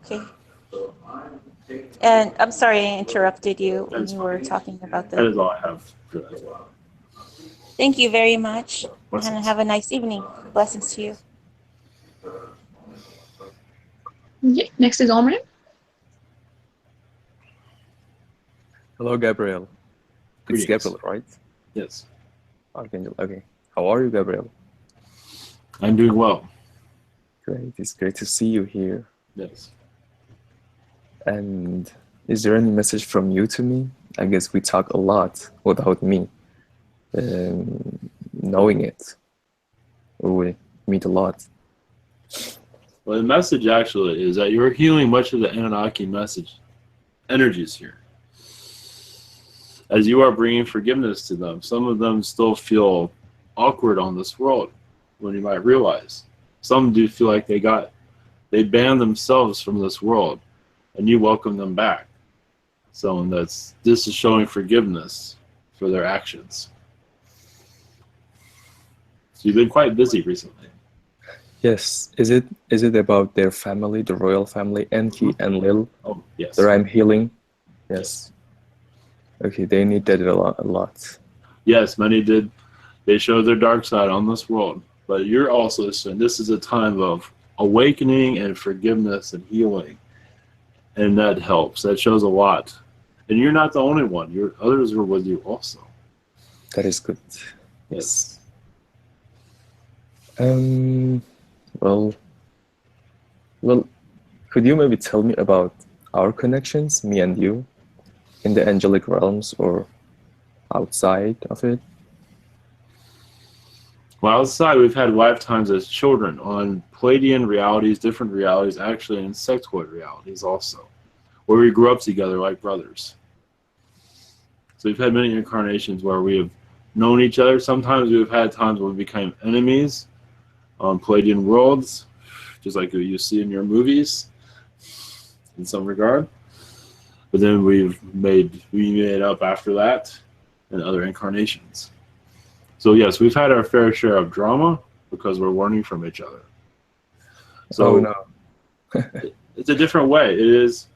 that. Okay. And I'm sorry I interrupted you when you were talking about that is all I have for that as well. Thank you very much. Blessings. And have a nice evening. Blessings to you. Okay, next is Omri. Hello, Gabriel. It's Greetings. Gabriel, right? Yes. Archangel. Okay. How are you, Gabriel? I'm doing well. Great. It's great to see you here. Yes. And is there any message from you to me? I guess we talk a lot without me knowing it. Or we meet a lot. Well, the message actually is that you're healing much of the Anunnaki energies here. As you are bringing forgiveness to them, some of them still feel awkward on this world when you might realize. Some do feel like they banned themselves from this world, and you welcome them back. So this is showing forgiveness for their actions. So you've been quite busy recently. Yes. Is it about their family, the royal family, Enki and Lil? Oh, yes. That I'm healing? Yes. Okay, they need that a lot. Yes, many did. They showed their dark side on this world. But you're also saying this is a time of awakening and forgiveness and healing. And that helps. That shows a lot. And you're not the only one. Others are with you also. That is good. Yes. Well, could you maybe tell me about our connections, me and you, in the angelic realms or outside of it? Well, outside, we've had lifetimes as children on Palladian realities, different realities, actually insectoid realities also, where we grew up together like brothers. So we've had many incarnations where we have known each other. Sometimes we've had times when we became enemies on Palladian worlds, just like you see in your movies, in some regard. But then we made up after that in other incarnations. So yes, we've had our fair share of drama because we're learning from each other. So oh, no. It's a different way. It is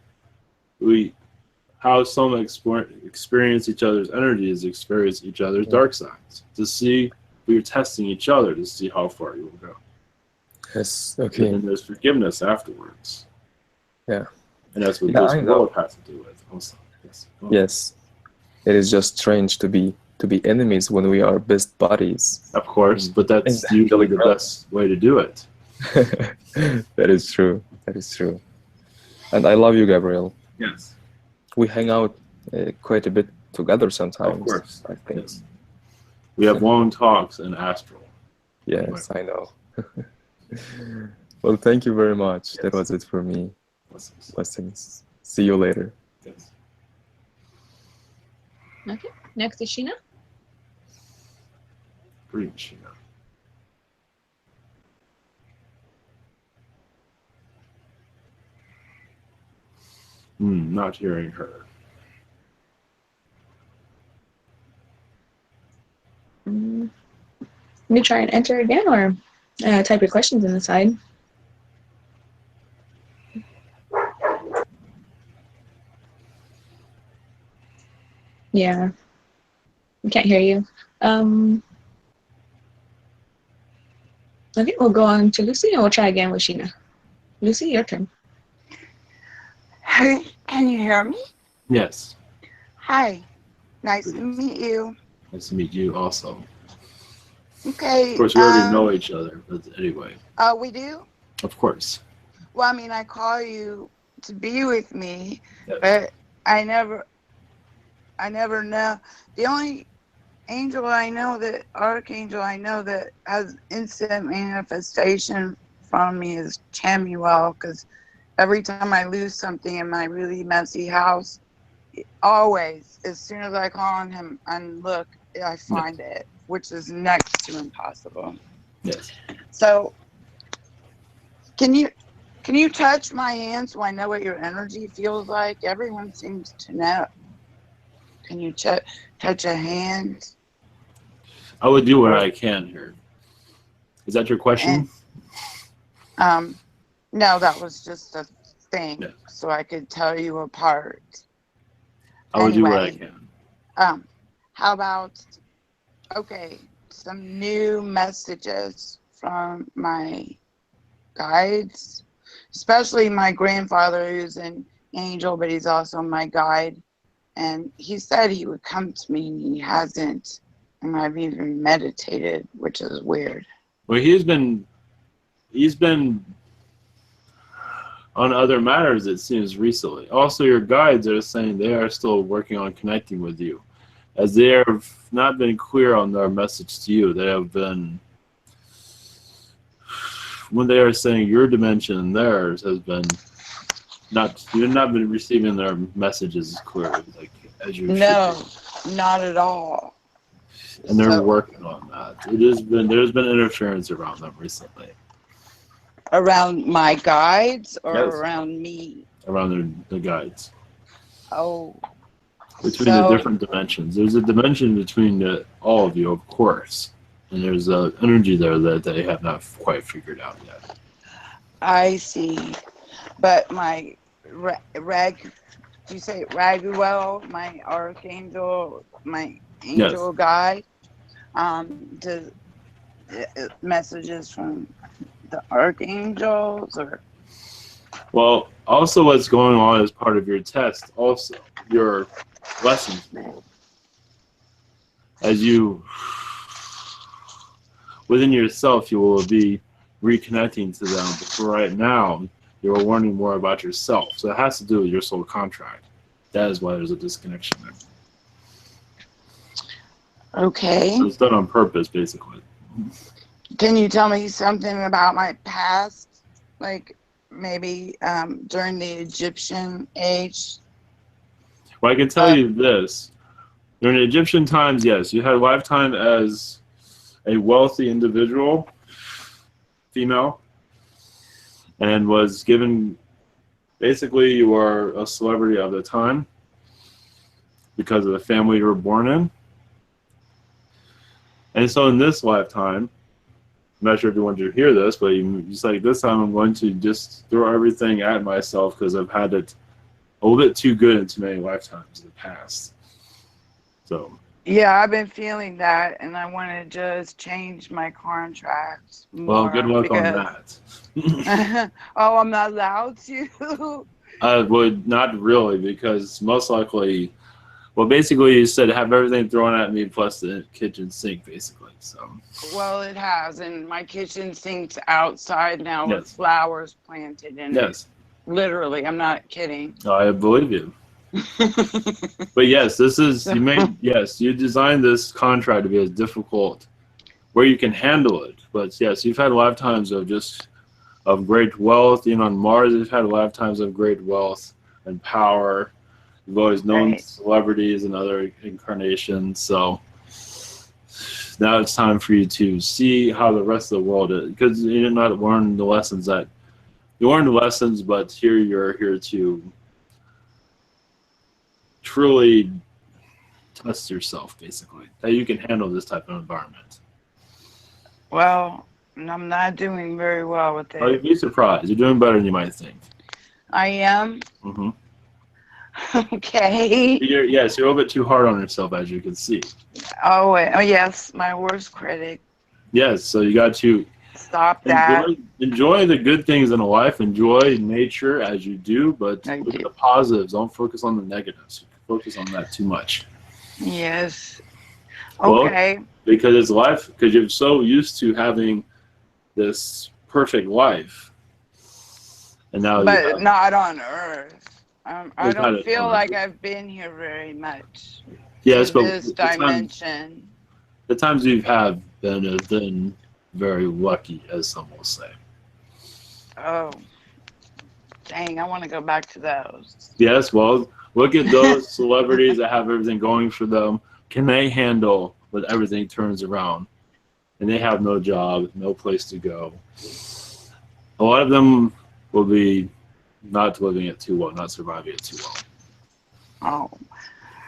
how some experience each other's energies, experience each other's dark sides. To see, we're testing each other to see how far you will go. Yes. Okay. And then there's forgiveness afterwards. Yeah. And that's what Yeah, this I know. world has to do with also. Yes. Yes, it is just strange to be enemies when we are best buddies. Of course, but In that's the usually the realms. best way to do it. That is true. That is true. And I love you, Gabriel. Yes. We hang out quite a bit together sometimes. Of course. I think. Yes. We have long talks in astral. Yes, I know. Well, thank you very much. That Yes. was it for me. Blessings. Blessings. See you later. Yes. Okay. Next is Sheena. Great, Sheena. Not hearing her. Let me try and enter again, or type your questions in the side. Yeah. We can't hear you. Okay, we'll go on to Lucy, and we'll try again with Sheena. Lucy, your turn. Hey, can you hear me? Yes. Hi. Nice to meet you. Nice to meet you also. Okay. Of course, we already know each other, but anyway. We do? Of course. Well, I mean, I call you to be with me, Yes. but I never know. The only angel I know that, Archangel I know that has instant manifestation from me is Chamuel, because every time I lose something in my really messy house, always, as soon as I call on him and look, I find it, which is next to impossible. Yes. So, can you touch my hand so I know what your energy feels like? Everyone seems to know. Can you touch a hand? I would do what I can here. Is that your question? And, no, that was just a thing, Yeah. so I could tell you apart. I would do what I can. How about, okay, some new messages from my guides, especially my grandfather, who's an angel, but he's also my guide. And he said he would come to me, and he hasn't. And I've even meditated, which is weird. Well, he's been on other matters, it seems, recently. Also, your guides are saying they are still working on connecting with you, as they have not been clear on their message to you. They have been, when they are saying your dimension and theirs has been not, you've not been receiving their messages clearly, like as you No, should be. not at all. And they're So- working on that. There's been interference around them recently. Around my guides or Yes. around me? Around the guides. Oh. Between the different dimensions. There's a dimension between all of you, of course. And there's an energy there that they have not quite figured out yet. I see. But my do you say Raguel, my archangel, my angel guide, does messages from the archangels or? Well, also what's going on as part of your test, also your lessons. As you, within yourself, you will be reconnecting to them. But for right now, you're learning more about yourself. So it has to do with your soul contract. That is why there's a disconnection there. Okay. So it's done on purpose, basically. Can you tell me something about my past? Like maybe during the Egyptian age? Well, I can tell you this. During the Egyptian times, yes, you had a lifetime as a wealthy individual, female, and was given, basically you were a celebrity of the time because of the family you were born in. And so in this lifetime, I'm not sure if you want to hear this, but it's like this time I'm going to just throw everything at myself because I've had it a little bit too good in too many lifetimes in the past. So. Yeah, I've been feeling that, and I want to just change my contract. Well, good luck on that. Oh, I'm not allowed to. I would not really, because most likely, well, basically you said have everything thrown at me plus the kitchen sink, basically. So. Well, it has, and my kitchen sink's outside now with Yes. flowers planted in Yes. it. Literally, I'm not kidding. I believe you. But yes, this is you designed this contract to be as difficult where you can handle it. But yes, you've had lifetimes of great wealth. You know, on Mars, you've had lifetimes of great wealth and power. You've always known celebrities and other incarnations. So now it's time for you to see how the rest of the world is, because you're not learning the lessons that you learned the lessons, but here you're here to truly test yourself, basically, that you can handle this type of environment. Well, I'm not doing very well with it. Oh, you'd be surprised. You're doing better than you might think. I am? Mm-hmm. Okay. You're a little bit too hard on yourself, as you can see. Oh, yes, my worst critic. Yes, so you got to stop that. Enjoy the good things in life. Enjoy nature as you do, but look at the positives. Don't focus on the negatives. Focus on that too much. Yes. Okay. Well, because it's life, because you're so used to having this perfect life, and now but not on Earth. I don't feel like I've been here very much. Yes, but this dimension. The times you have been very lucky, as some will say. Oh, dang! I want to go back to those. Yes, well, look at those celebrities that have everything going for them. Can they handle when everything turns around and they have no job, no place to go? A lot of them will be not living it too well, not surviving it too well. Oh,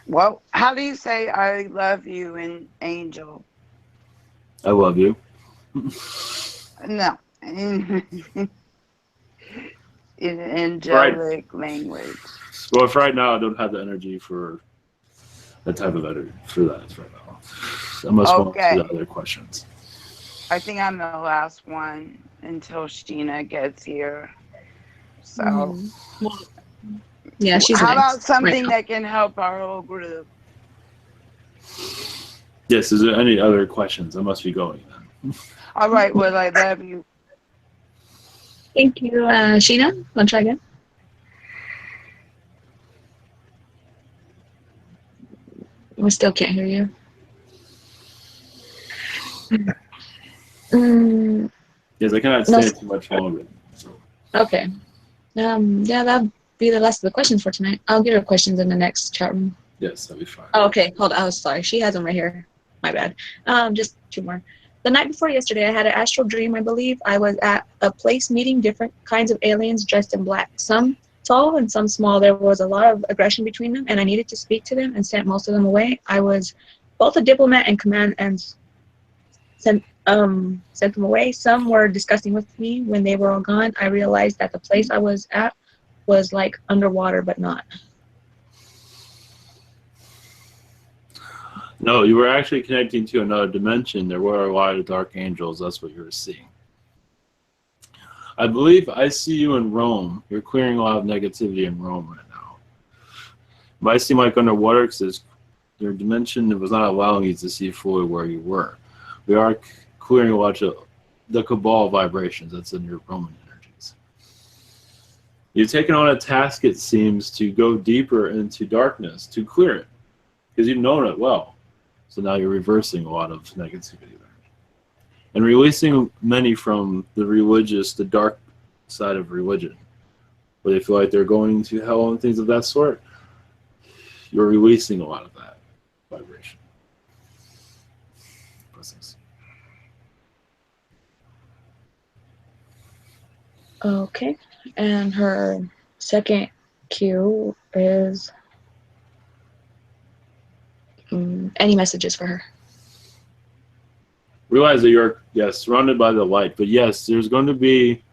well, how do you say I love you in Angel? I love you. No. In angelic language. Well, if right now I don't have the energy for that type of energy for that right now. I must move on to the other questions. I think I'm the last one until Sheena gets here. So, yeah, she's. How about something that can help our whole group? Yes. Is there any other questions? I must be going then. All right. Well, I love you. Thank you, Sheena. Want to try again? We still can't hear you. Yes, I cannot stay too much longer. Okay. Yeah, that'll be the last of the questions for tonight. I'll get her questions in the next chat room. Yes, that'll be fine. Oh, okay, hold on. I was sorry. She has them right here. My bad. Just two more. The night before yesterday, I had an astral dream, I believe. I was at a place meeting different kinds of aliens dressed in black. Some tall and some small. There was a lot of aggression between them, and I needed to speak to them and sent most of them away. I was both a diplomat and command and sent them away. Some were discussing with me. When they were all gone, I realized that the place I was at was like underwater, but not. No, you were actually connecting to another dimension. There were a lot of dark angels. That's what you were seeing. I believe I see you in Rome. You're clearing a lot of negativity in Rome right now. But I seem like underwater because your dimension was not allowing you to see fully where you were. We are clearing a lot of the cabal vibrations that's in your Roman energies. You've taken on a task, it seems, to go deeper into darkness, to clear it, because you've known it well. So now you're reversing a lot of negativity there. And releasing many from the dark side of religion, where they feel like they're going to hell and things of that sort. You're releasing a lot of that vibration. Blessings. Okay, and her second cue is any messages for her? Realize that you're, yes, surrounded by the light, but yes, there's going to be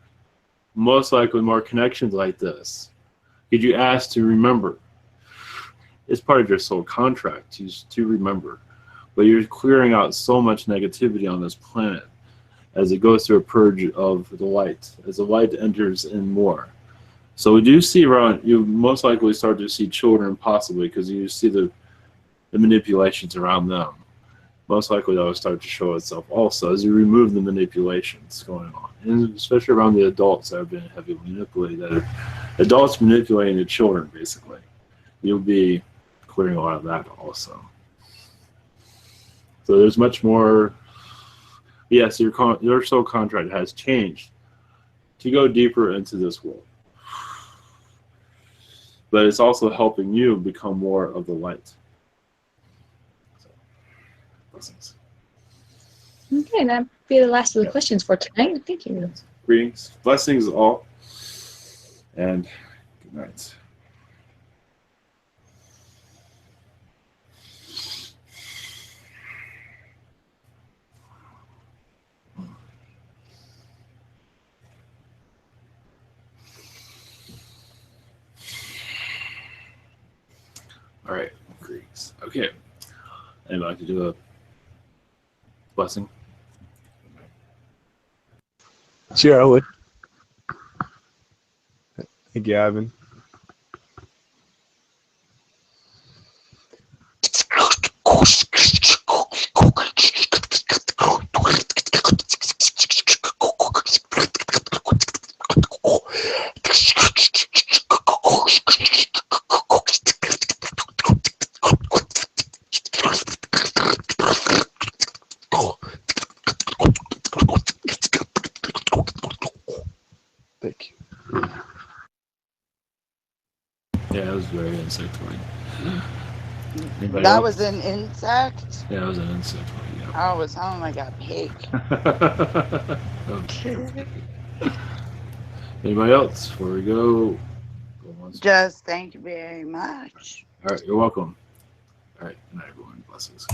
most likely more connections like this. Could you ask to remember? It's part of your soul contract to remember, but you're clearing out so much negativity on this planet as it goes through a purge of the light. As the light enters in more, So we do see around, you most likely start to see children possibly because you see the manipulations around them. Most likely that will start to show itself also as you remove the manipulations going on. And especially around the adults that have been heavily manipulated, that are adults manipulating the children basically. You'll be clearing a lot of that also. So there's much more. Yes, your soul contract has changed to go deeper into this world. But it's also helping you become more of the light. So, blessings. Okay, that'll be the last of the questions for tonight. Thank you. Greetings. Blessings all. And good night. All right, greetings. Okay, anybody like to do a blessing? Sure, I would. Hey, Gavin. Thank you. Yeah, it was very insectoid. Anybody That else? was an insect? Yeah, it was an insectoid, yeah. Oh, it sounded like a pig. Okay. Anybody else before we go? Just thank you very much. All right, you're welcome. All right, good night, everyone. Blessings.